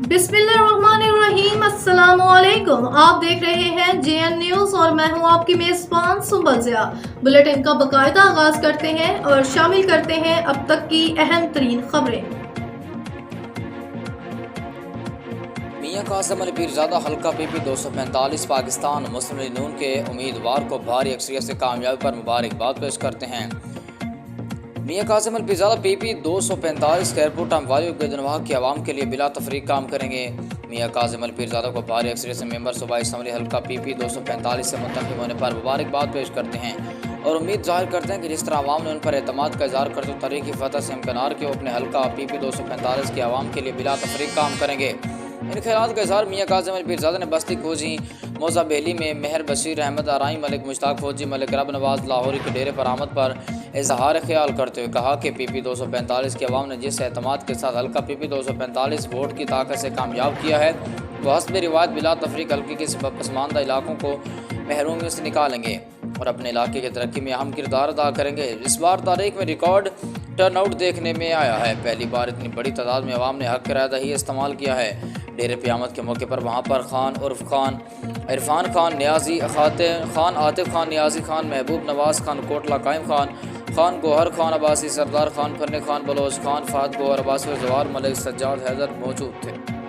बिस्मिल्लाहिर्रहमानिर्रहीम, अस्सलाम वालेकुम। आप देख रहे हैं JN न्यूज़ और मैं हूं आपकी मेज़बान सुंबल ज़िया। बुलेटिन का बाकायदा आगाज़ करते हैं और शामिल करते हैं अब तक की अहम तरीन खबरें। मियां कासिम अली पीरजादा हल्का PP 245 पाकिस्तान मुस्लिम लीग नून के उम्मीदवार को भारी अक्सरियत से कामयाबी पर मुबारकबाद पेश करते हैं। मियां कासिम अली पीरजादा PP 245 खैरपुर टामवाली गदनवाह की आवाम के लिए बिला तफरीक काम करेंगे। मियां कासिम अली पीरजादा को भारी अक्सरियत से मेंबर सूबाई असम्बली हल्का PP 245 से मुंतखब होने पर मुबारकबाद पेश करते हैं और उम्मीद जाहिर करते हैं कि जिस तरह आवाम ने उन पर एतमाद का इजहार करते तहरीक की फतह से इम्कनार के वो अपने हल्का PP 245 की आवाम के लिए बिला तफरीक काम करेंगे। इन ख्यालात का इजहार मियां कासिम अली पीरजादा ने बस्ती खोजी मौजा बेली में मेहर बशीर अहमद आराई मलिक मुश्ताक फौजी मलिक रब नवाज लाहौरी के डेरे पर आमद पर इजहार ख्याल करते हुए कहा कि PP 245 की आवाम ने जिस एतमाद के साथ हल्का PP 245 वोट की ताकत से कामयाब किया है वह हस्ब रिवायत बिला तफरीक हल्के के पसमानदा इलाकों को महरूमियों से निकालेंगे और अपने इलाके की तरक्की में अहम किरदार अदा करेंगे। इस बार तारीख में रिकॉर्ड टर्नआउट देखने में आया है। पहली बार इतनी बड़ी तादाद में अवाम ने हक रायदही इस्तेमाल किया है। डेरे पे आमद के मौके पर वहाँ पर खान उर्फ खान इरफान खान न्याजी खान आतिफ खान न्याजी खान महबूब नवाज खान कोटला कायम खान गोहर खान अब्बासी सरदार खान फन्ने खान बलोच खान फात गोहर अब्बासी जवार मलिक सज्जाद हैदर मौजूद थे।